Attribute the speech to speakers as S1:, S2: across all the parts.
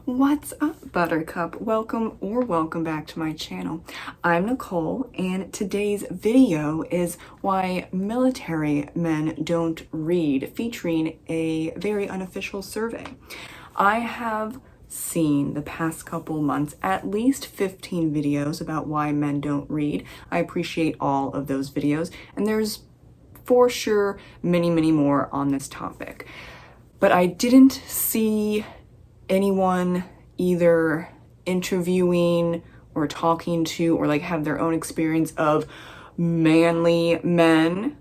S1: What's up, Buttercup? Welcome back to my channel. I'm Nicole, and today's video is why military men don't read, featuring a very unofficial survey. I have seen the past couple months at least 15 videos about why men don't read. I appreciate all of those videos, and there's for sure many more on this topic. But I didn't see anyone either interviewing or talking to or like have their own experience of manly men,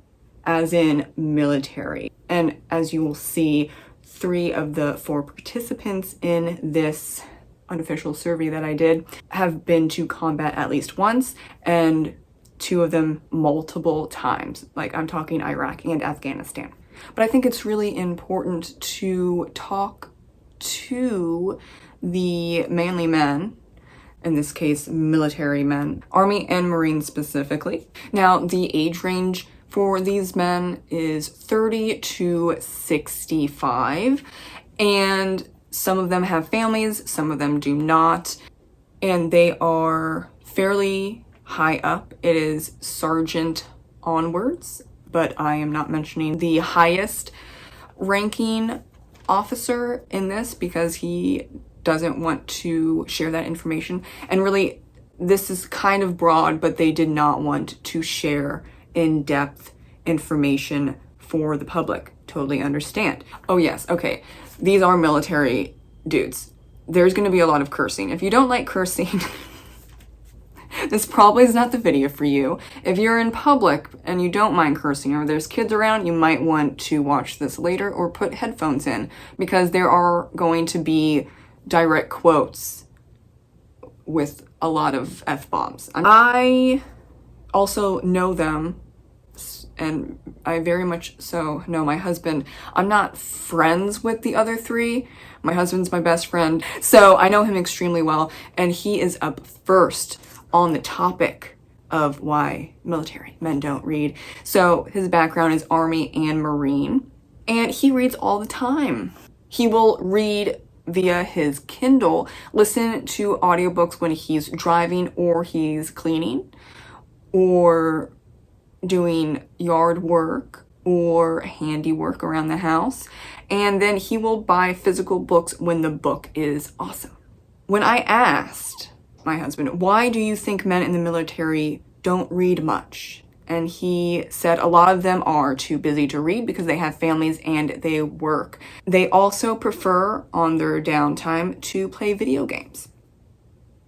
S1: as in military. And as you will see, 3 of the 4 participants in this unofficial survey that I did have been to combat at least once, and 2 of them multiple times. Like, I'm talking Iraq and Afghanistan. But I think it's really important to talk to the manly men, in this case military men, Army and Marine specifically. Now, the age range for these men is 30 to 65, and some of them have families, some of them do not, and they are fairly high up. It is sergeant onwards, but I am not mentioning the highest ranking officer in this because he doesn't want to share that information. And really, this is kind of broad, but they did not want to share in-depth information for the public. Totally understand. Oh yes, okay. These are military dudes. There's gonna be a lot of cursing. If you don't like cursing, this probably is not the video for you. If you're in public and you don't mind cursing or there's kids around, you might want to watch this later or put headphones in, because there are going to be direct quotes with a lot of F-bombs. I also know them, and I very much so know my husband. I'm not friends with the other 3. My husband's my best friend, so I know him extremely well, and he is up first on the topic of why military men don't read. So his background is Army and Marine, and he reads all the time. He will read via his Kindle, listen to audiobooks when he's driving or he's cleaning or doing yard work or handiwork around the house, and then he will buy physical books when the book is awesome. When I asked my husband, why do you think men in the military don't read much? And he said a lot of them are too busy to read because they have families and they work. They also prefer on their downtime to play video games.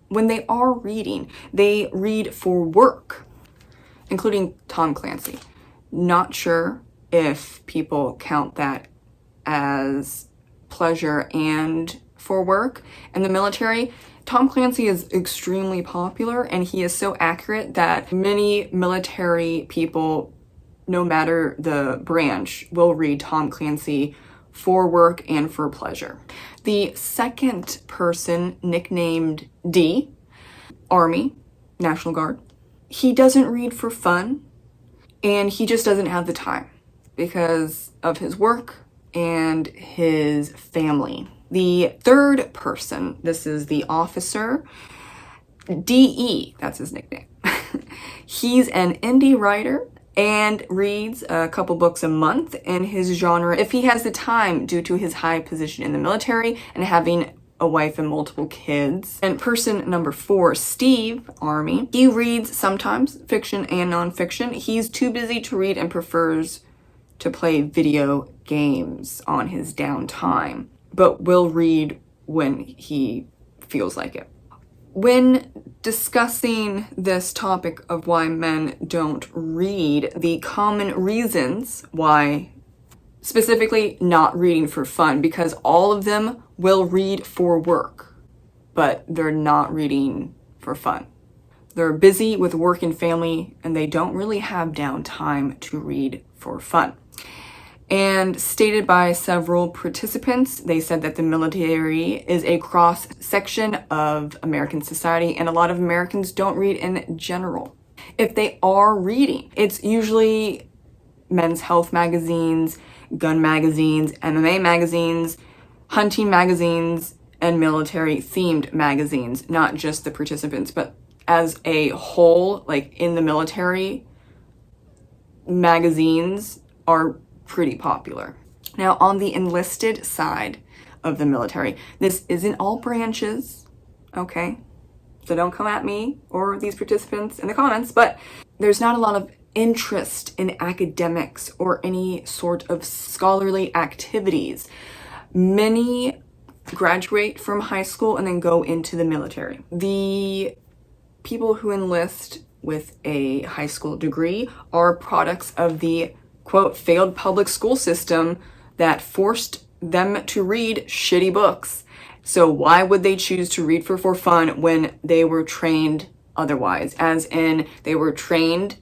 S1: When they are reading, they read for work, including Tom Clancy. Not sure if people count that as pleasure and for work. In the military, Tom Clancy is extremely popular, and he is so accurate that many military people, no matter the branch, will read Tom Clancy for work and for pleasure. The second person, nicknamed D, Army, National Guard, he doesn't read for fun, and he just doesn't have the time because of his work and his family. The third person, this is the officer, DE, that's his nickname. He's an indie writer and reads a couple books a month in his genre if he has the time, due to his high position in the military and having a wife and multiple kids. And person number 4, Steve, Army, he reads sometimes fiction and nonfiction. He's too busy to read and prefers to play video games on his downtime, but will read when he feels like it. When discussing this topic of why men don't read, the common reasons why, specifically not reading for fun, because all of them will read for work, but they're not reading for fun. They're busy with work and family, and they don't really have downtime to read for fun. And stated by several participants, they said that the military is a cross-section of American society, and a lot of Americans don't read in general. If they are reading, it's usually men's health magazines, gun magazines, MMA magazines, hunting magazines, and military themed magazines, not just the participants, but as a whole, like in the military, magazines are pretty popular. Now, on the enlisted side of the military, this isn't all branches, okay? So don't come at me or these participants in the comments, but there's not a lot of interest in academics or any sort of scholarly activities. Many graduate from high school and then go into the military. The people who enlist with a high school degree are products of the, quote, failed public school system that forced them to read shitty books. So why would they choose to read for fun when they were trained otherwise? As in, they were trained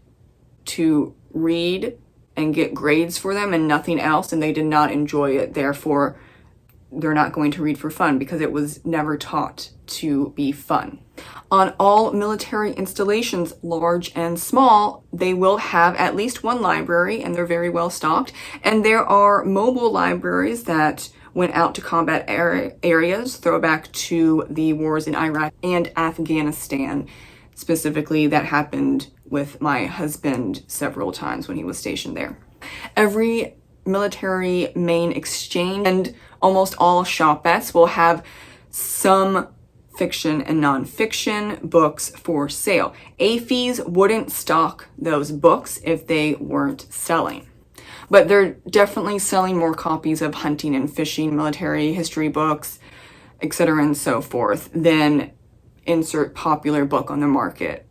S1: to read and get grades for them and nothing else, and they did not enjoy it. Therefore, they're not going to read for fun because it was never taught to be fun. On all military installations, large and small, they will have at least one library, and they're very well stocked. And there are mobile libraries that went out to combat areas, throwback to the wars in Iraq and Afghanistan. Specifically, that happened with my husband several times when he was stationed there. Every military main exchange and almost all shopettes will have some fiction and nonfiction books for sale. AFEs wouldn't stock those books if they weren't selling. But they're definitely selling more copies of hunting and fishing, military history books, etc. and so forth than insert popular book on the market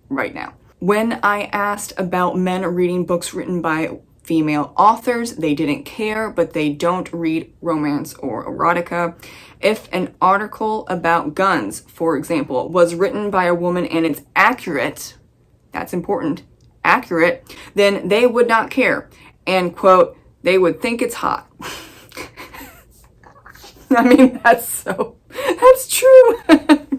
S1: right now. When I asked about men reading books written by female authors, they didn't care, but they don't read romance or erotica. If an article about guns, for example, was written by a woman and it's accurate, that's important, accurate, then they would not care. And, quote, they would think it's hot. I mean, that's true.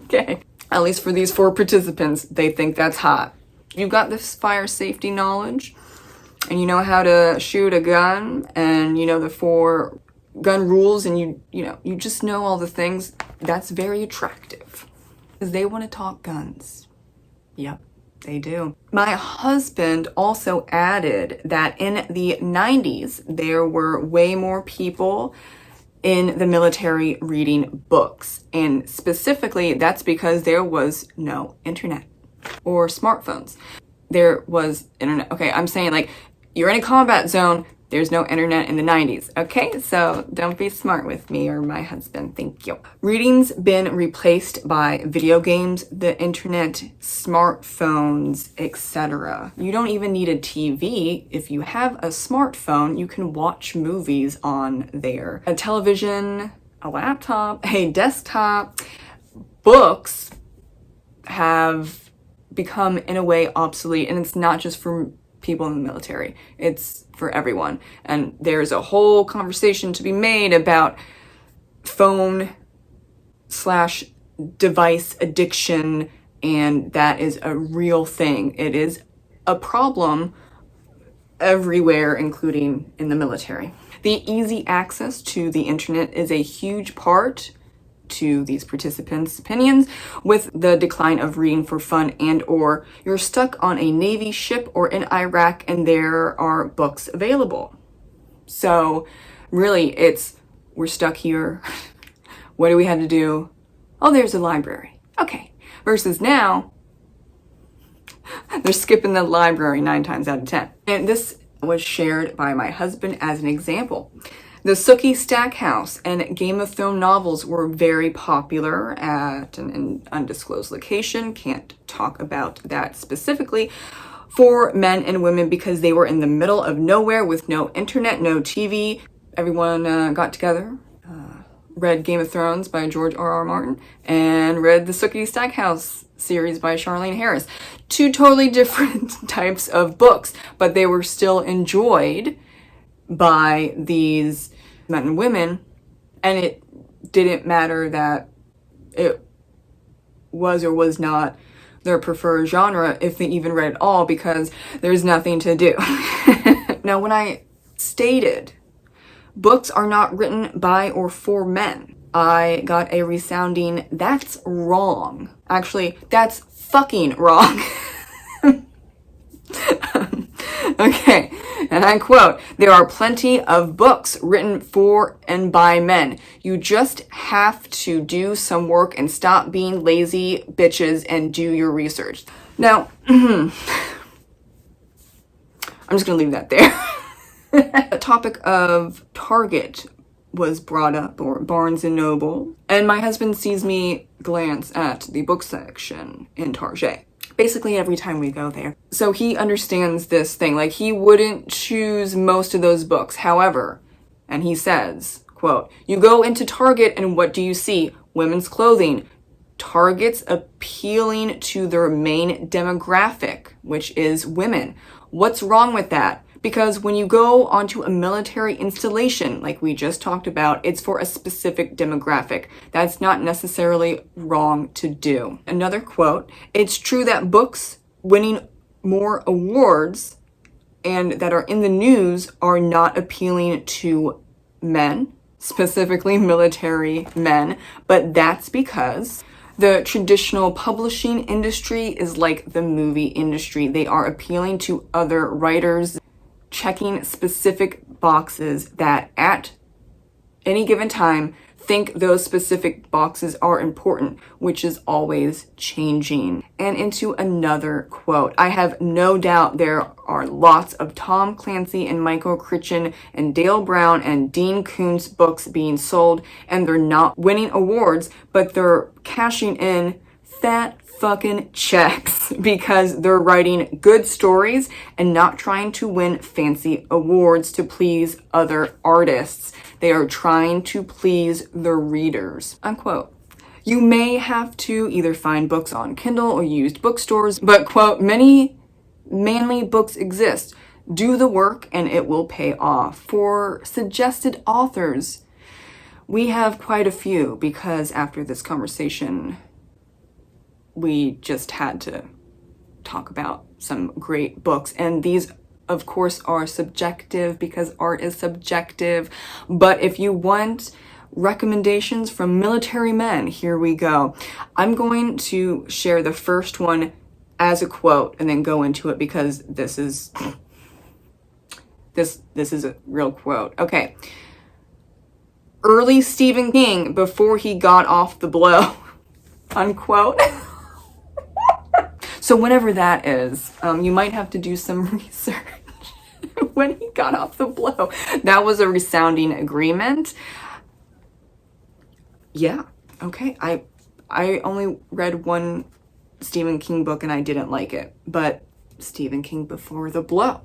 S1: Okay. At least for these 4 participants, they think that's hot. You got this fire safety knowledge, and you know how to shoot a gun, and you know the 4 gun rules, and you just know all the things. That's very attractive. Because they want to talk guns. Yep. They do. My husband also added that in the 90s, there were way more people in the military reading books. And specifically, that's because there was no internet or smartphones. There was internet. Okay, I'm saying like you're in a combat zone. There's no internet in the 90s. Okay, so don't be smart with me or my husband. Thank you. Reading's been replaced by video games, the internet, smartphones, etc. You don't even need a TV. If you have a smartphone, you can watch movies on there. A television, a laptop, a desktop. Books have become, in a way, obsolete, and it's not just for people in the military. It's for everyone. And there's a whole conversation to be made about phone/device addiction, and that is a real thing. It is a problem everywhere, including in the military. The easy access to the internet is a huge part to these participants' opinions. With the decline of reading for fun and or you're stuck on a Navy ship or in Iraq and there are books available. So really we're stuck here. What do we have to do? Oh, there's a library. Okay. Versus now, they're skipping the library 9 times out of 10. And this was shared by my husband as an example. The Sookie Stackhouse and Game of Thrones novels were very popular at an undisclosed location. Can't talk about that specifically. For men and women because they were in the middle of nowhere with no internet, no TV. Everyone got together, read Game of Thrones by George R.R. Martin, and read the Sookie Stackhouse series by Charlene Harris. 2 totally different types of books, but they were still enjoyed by these men and women, and it didn't matter that it was or was not their preferred genre if they even read it all, because there's nothing to do. Now, when I stated books are not written by or for men, I got a resounding, that's wrong. Actually, that's fucking wrong. Okay, and I quote, "There are plenty of books written for and by men. You just have to do some work and stop being lazy bitches and do your research." Now, I'm just gonna leave that there. The topic of Target was brought up, or Barnes and Noble, and my husband sees me glance at the book section in Target basically every time we go there. So he understands this thing. Like, he wouldn't choose most of those books. However, and he says, quote, "You go into Target and what do you see? Women's clothing. Target's appealing to their main demographic, which is women. What's wrong with that? Because when you go onto a military installation, like we just talked about, it's for a specific demographic. That's not necessarily wrong to do." Another quote, "It's true that books winning more awards and that are in the news are not appealing to men, specifically military men, but that's because the traditional publishing industry is like the movie industry. They are appealing to other writers, checking specific boxes that at any given time think those specific boxes are important, which is always changing." And into another quote, "I have no doubt there are lots of Tom Clancy and Michael Crichton and Dale Brown and Dean Koontz books being sold, and they're not winning awards, but they're cashing in fat fucking checks because they're writing good stories and not trying to win fancy awards to please other artists. They are trying to please the readers," unquote. "You may have to either find books on Kindle or used bookstores, but, quote, many manly books exist. Do the work and it will pay off." For suggested authors, we have quite a few because after this conversation, we just had to talk about some great books. And these, of course, are subjective because art is subjective. But if you want recommendations from military men, here we go. I'm going to share the first one as a quote and then go into it because this is a real quote. Okay. "Early Stephen King before he got off the blow," unquote. So whenever that is, you might have to do some research. When he got off the blow. That was a resounding agreement. Yeah, okay. I only read one Stephen King book and I didn't like it. But Stephen King Before the Blow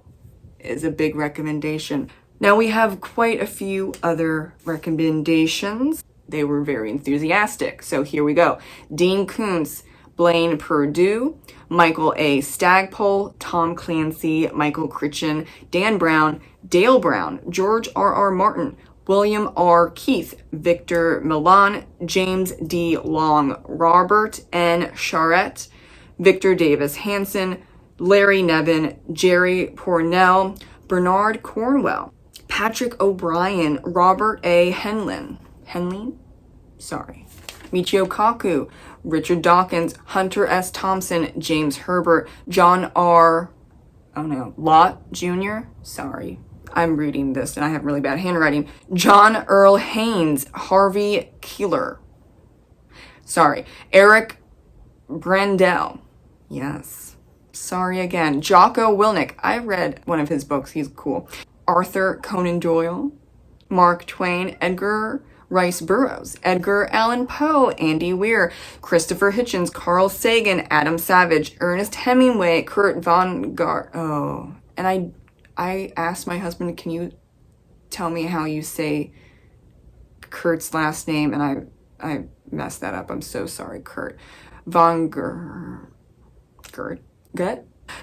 S1: is a big recommendation. Now we have quite a few other recommendations. They were very enthusiastic. So here we go. Dean Koontz, Blaine Perdue, Michael A. Stagpole, Tom Clancy, Michael Crichton, Dan Brown, Dale Brown, George R.R. Martin, William R. Keith, Victor Milan, James D. Long, Robert N. Charette, Victor Davis Hanson, Larry Nevin, Jerry Pournelle, Bernard Cornwell, Patrick O'Brien, Robert A. Henlin, Michio Kaku, Richard Dawkins, Hunter S. Thompson, James Herbert, John R. Lott Jr. Sorry, I'm reading this and I have really bad handwriting. John Earl Haynes, Harvey Keeler. Sorry, Eric Brandell. Yes. Sorry again. Jocko Willink. I read one of his books. He's cool. Arthur Conan Doyle, Mark Twain, Edgar Rice Burroughs, Edgar Allan Poe, Andy Weir, Christopher Hitchens, Carl Sagan, Adam Savage, Ernest Hemingway, Kurt Vonnegut. Oh, and I asked my husband, "Can you tell me how you say Kurt's last name?" And I messed that up. I'm so sorry, Kurt.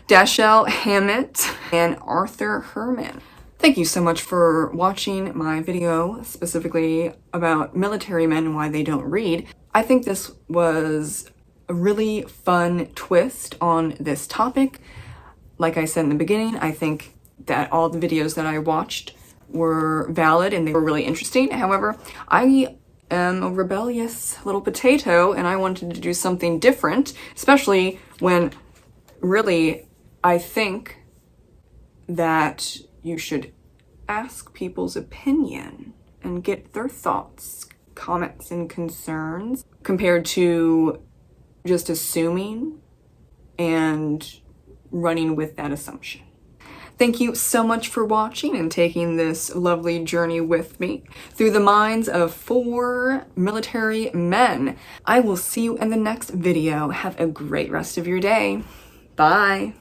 S1: Dashiell Hammett, and Arthur Herman. Thank you so much for watching my video specifically about military men and why they don't read. I think this was a really fun twist on this topic. Like I said in the beginning, I think that all the videos that I watched were valid and they were really interesting. However, I am a rebellious little potato and I wanted to do something different, especially when really I think that you should ask people's opinion and get their thoughts, comments, and concerns compared to just assuming and running with that assumption. Thank you so much for watching and taking this lovely journey with me through the minds of 4 military men. I will see you in the next video. Have a great rest of your day. Bye.